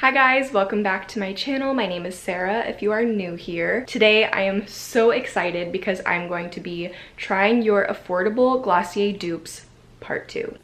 Hi guys, welcome back to my channel. My name is Sarah if you are new here. Today I am so excited because I'm going to be trying your affordable Glossier dupes part 2.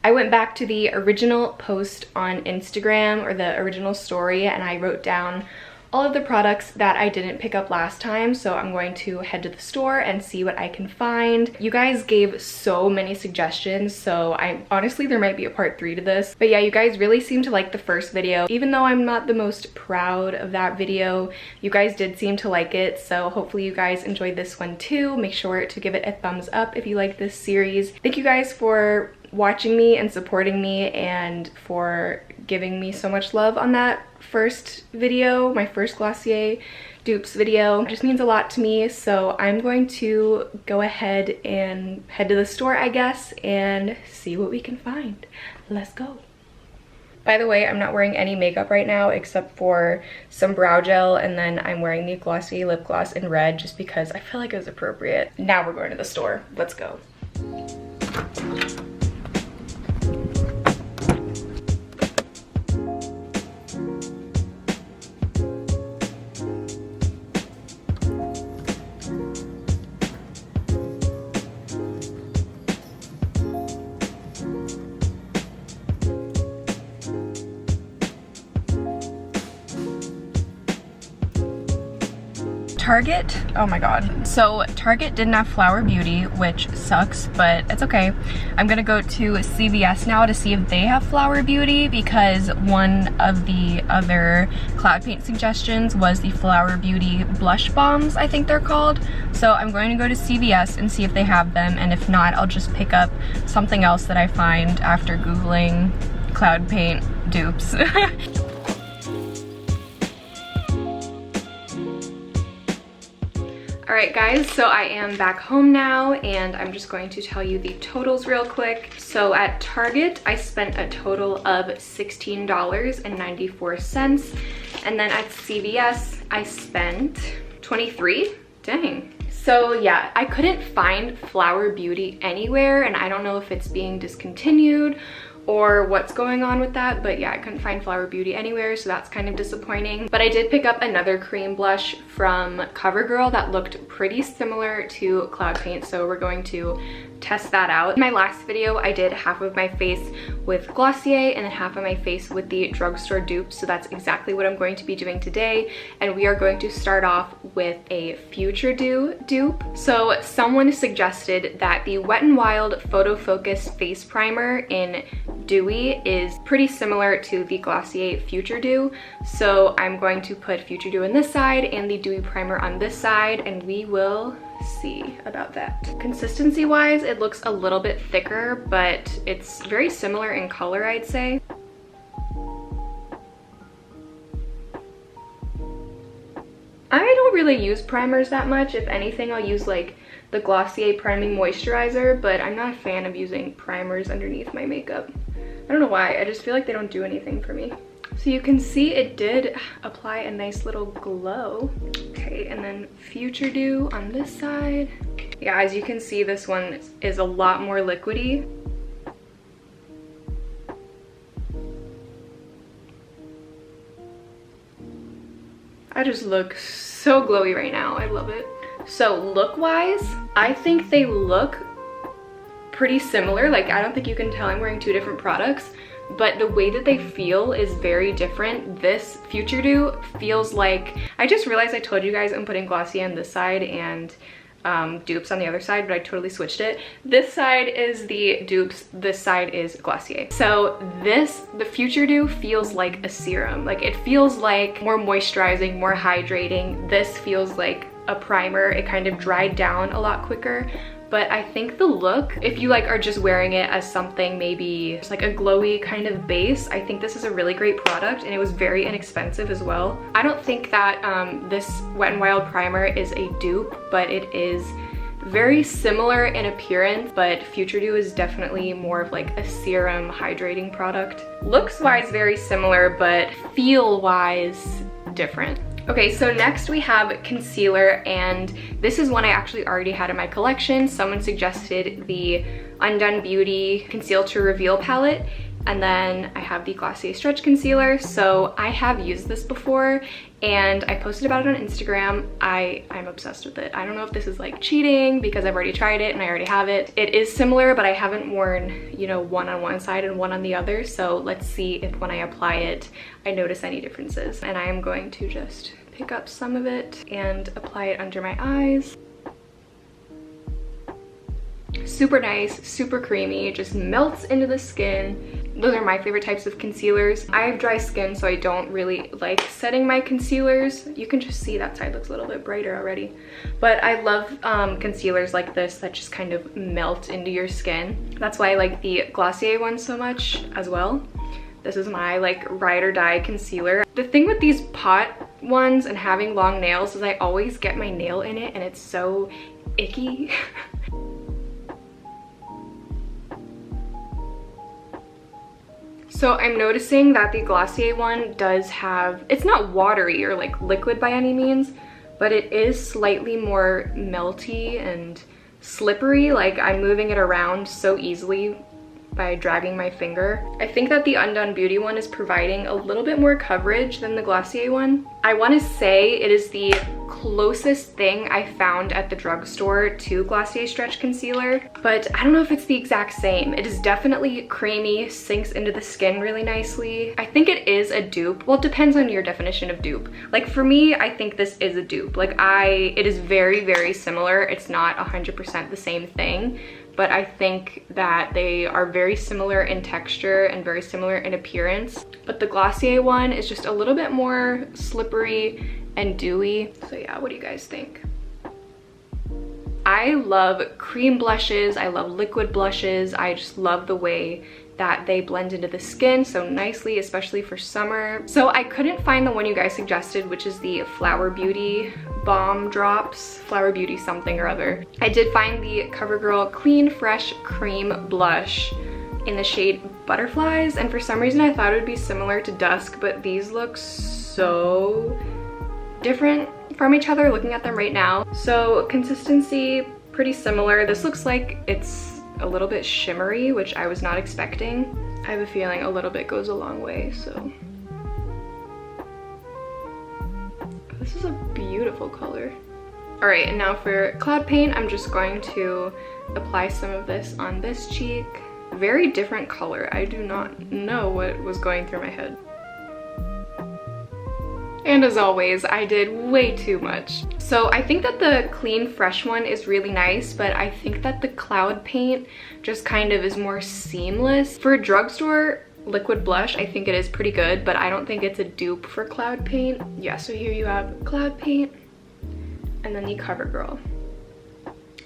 I went back to the original post on Instagram, or the original story, and I wrote down all of the products that I didn't pick up last time, so I'm going to head to the store and see what I can find. You guys gave so many suggestions, so honestly there might be a part 3 to this. But yeah, you guys really seem to like the first video. Even though I'm not the most proud of that video, you guys did seem to like it, so hopefully you guys enjoyed this one too. Make sure to give it a thumbs up if you like this series. Thank you guys for watching me and supporting me and for giving me so much love on that first video, my first Glossier dupes video. It just means a lot to me, so I'm going to go ahead and head to the store, I guess, and see what we can find. Let's go. By the way, I'm not wearing any makeup right now except for some brow gel, and then I'm wearing the Glossier lip gloss in red just because I feel like it was appropriate. Now we're going to the store. Let's go. Target, oh my god. So Target didn't have Flower Beauty, which sucks, but it's okay. I'm gonna go to CVS now to see if they have Flower Beauty, because one of the other cloud paint suggestions was the Flower Beauty blush bombs, I think they're called. So I'm going to go to CVS and see if they have them, and if not, I'll just pick up something else that I find after Googling cloud paint dupes. Alright guys, so I am back home now and I'm just going to tell you the totals real quick. So at Target, I spent a total of $16.94, and then at CVS, I spent $23. Dang. So yeah, I couldn't find Flower Beauty anywhere, and I don't know if it's being discontinued or what's going on with that, but yeah, I couldn't find Flower Beauty anywhere, so that's kind of disappointing. But I did pick up another cream blush from CoverGirl that looked pretty similar to Cloud Paint, so we're going to test that out. In my last video, I did half of my face with Glossier and then half of my face with the drugstore dupe, so that's exactly what I'm going to be doing today. And we are going to start off with a Future Dew dupe. So someone suggested that the Wet n Wild Photo Focus Face Primer in Dewy is pretty similar to the Glossier Future Dew, so I'm going to put Future Dew on this side and the Dewy Primer on this side, and we will see about that. Consistency wise, it looks a little bit thicker, but it's very similar in color, I'd say. I don't really use primers that much. If anything, I'll use like the Glossier Priming Moisturizer, but I'm not a fan of using primers underneath my makeup. I don't know why, I just feel like they don't do anything for me. So you can see it did apply a nice little glow. Okay, and then Future Dew on this side. Yeah, as you can see, this one is a lot more liquidy. I just look so glowy right now. I love it. So look-wise, I think they look pretty similar. Like, I don't think you can tell I'm wearing two different products, but the way that they feel is very different. This Future Dew feels like, I just realized I told you guys I'm putting Glossier on this side and dupes on the other side, but I totally switched it. This side is the dupes, this side is Glossier. So the Future Dew feels like a serum. Like, it feels like more moisturizing, more hydrating. This feels like a primer. It kind of dried down a lot quicker. But I think the look, if you like are just wearing it as something maybe it's like a glowy kind of base, I think this is a really great product, and it was very inexpensive as well. I don't think that this Wet n Wild primer is a dupe, but it is very similar in appearance, but Future Dew is definitely more of like a serum hydrating product. Looks wise very similar, but feel wise different. Okay, so next we have concealer, and this is one I actually already had in my collection. Someone suggested the Undone Beauty Conceal to Reveal palette. And then I have the Glossier Stretch Concealer. So I have used this before and I posted about it on Instagram. I'm obsessed with it. I don't know if this is like cheating because I've already tried it and I already have it. It is similar, but I haven't worn, you know, one on one side and one on the other. So let's see if when I apply it, I notice any differences. And I am going to just pick up some of it and apply it under my eyes. Super nice, super creamy, it just melts into the skin. Those are my favorite types of concealers. I have dry skin, so I don't really like setting my concealers. You can just see that side looks a little bit brighter already. But I love concealers like this that just kind of melt into your skin. That's why I like the Glossier one so much as well. This is my like ride or die concealer. The thing with these pot ones and having long nails is I always get my nail in it and it's so icky. So I'm noticing that the Glossier one does have, it's not watery or like liquid by any means, but it is slightly more melty and slippery. Like I'm moving it around so easily by dragging my finger. I think that the Undone Beauty one is providing a little bit more coverage than the Glossier one. I want to say it is the closest thing I found at the drugstore to Glossier Stretch Concealer, but I don't know if it's the exact same. It is definitely creamy, sinks into the skin really nicely. I think it is a dupe. Well, it depends on your definition of dupe. Like for me, I think this is a dupe. Like it is very, very similar. It's not 100% the same thing, but I think that they are very similar in texture and very similar in appearance. But the Glossier one is just a little bit more slippery and dewy. So yeah, what do you guys think? I love cream blushes. I love liquid blushes. I just love the way that they blend into the skin so nicely, especially for summer. So I couldn't find the one you guys suggested, which is the Flower Beauty Balm Drops, Flower Beauty something or other. I did find the CoverGirl Clean Fresh Cream Blush in the shade Butterflies, and for some reason I thought it would be similar to Dusk, but these look so different from each other looking at them right now. So consistency, pretty similar. This looks like it's a little bit shimmery, which I was not expecting. I have a feeling a little bit goes a long way, so. This is a beautiful color. All right, and now for cloud paint, I'm just going to apply some of this on this cheek. Very different color. I do not know what was going through my head. And as always, I did way too much. So I think that the Clean Fresh one is really nice, but I think that the cloud paint just kind of is more seamless. For a drugstore liquid blush, I think it is pretty good, but I don't think it's a dupe for cloud paint. Yeah, so here you have cloud paint and then the CoverGirl.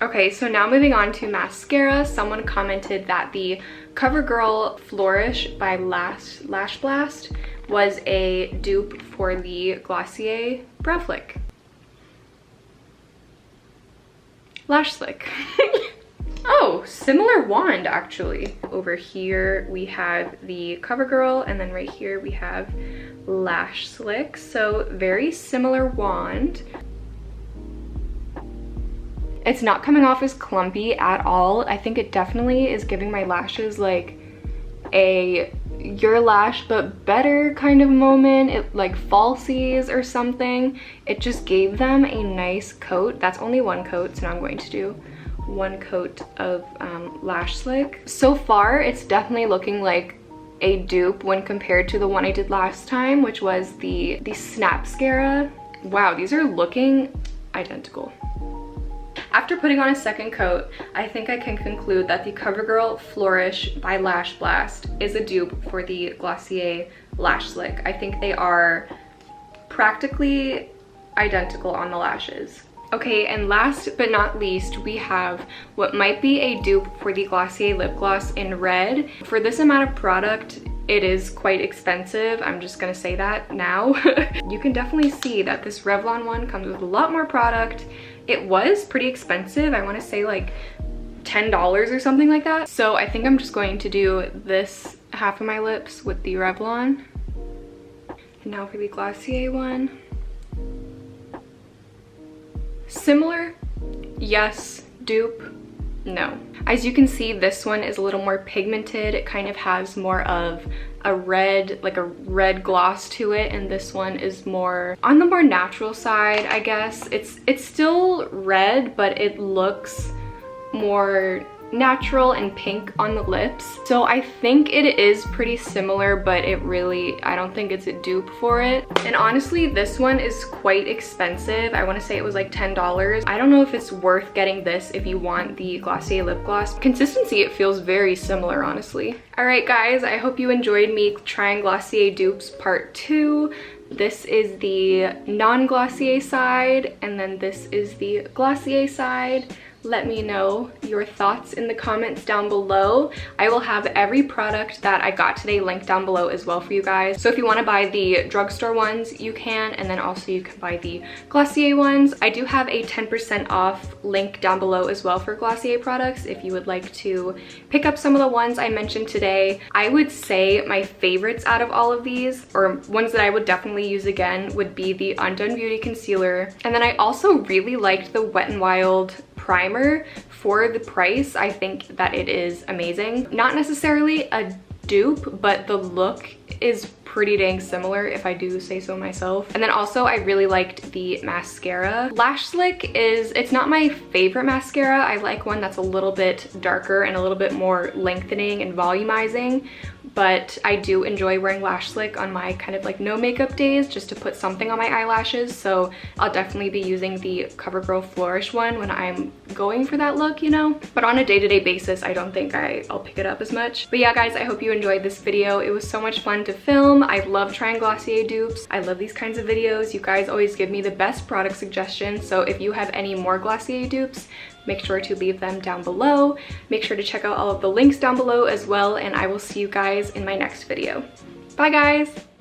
Okay, so now moving on to mascara. Someone commented that the CoverGirl Flourish by Lash Blast was a dupe for the Glossier Brow Flick. Lash Slick. Oh, similar wand actually. Over here we have the CoverGirl, and then right here we have Lash Slick. So very similar wand. It's not coming off as clumpy at all. I think it definitely is giving my lashes like a your lash but better kind of moment. It like falsies or something. It just gave them a nice coat. That's only one coat, so now I'm going to do one coat of Lash Slick. So far it's definitely looking like a dupe when compared to the one I did last time, which was the Snapscara. Wow, these are looking identical. After putting on a second coat, I think I can conclude that the CoverGirl Flourish by Lash Blast is a dupe for the Glossier Lash Slick. I think they are practically identical on the lashes. Okay, and last but not least, we have what might be a dupe for the Glossier lip gloss in red. For this amount of product, it is quite expensive. I'm just gonna say that now. You can definitely see that this Revlon one comes with a lot more product. It was pretty expensive. I want to say like $10 or something like that. So I think I'm just going to do this half of my lips with the Revlon. And now for the Glossier one. Similar, yes, dupe, No. As you can see, this one is a little more pigmented. It kind of has more of a red, like a red gloss to it, and this one is more on the more natural side, I guess. It's still red, but it looks more natural and pink on the lips. So I think it is pretty similar, but it really, I don't think it's a dupe for it. And honestly, this one is quite expensive. I want to say it was like $10. I don't know if it's worth getting this if you want the Glossier lip gloss. Consistency, it feels very similar, honestly. All right, guys, I hope you enjoyed me trying Glossier dupes part 2. This is the non-Glossier side, and then this is the Glossier side. Let me know your thoughts in the comments down below. I will have every product that I got today linked down below as well for you guys. So if you want to buy the drugstore ones, you can, and then also you can buy the Glossier ones. I do have a 10% off link down below as well for Glossier products if you would like to pick up some of the ones I mentioned today. I would say my favorites out of all of these, or ones that I would definitely use again, would be the Undone Beauty Concealer. And then I also really liked the Wet n Wild primer. For the price, I think that it is amazing. Not necessarily a dupe, but the look is pretty dang similar, if I do say so myself. And then also I really liked the mascara. Lash Slick it's not my favorite mascara. I like one that's a little bit darker and a little bit more lengthening and volumizing, but I do enjoy wearing Lash Slick on my kind of like no makeup days just to put something on my eyelashes. So I'll definitely be using the CoverGirl Flourish one when I'm going for that look, you know? But on a day-to-day basis, I don't think I'll pick it up as much. But yeah, guys, I hope you enjoyed this video. It was so much fun to film. I love trying Glossier dupes. I love these kinds of videos. You guys always give me the best product suggestions. So if you have any more Glossier dupes, make sure to leave them down below. Make sure to check out all of the links down below as well, and I will see you guys in my next video. Bye, guys!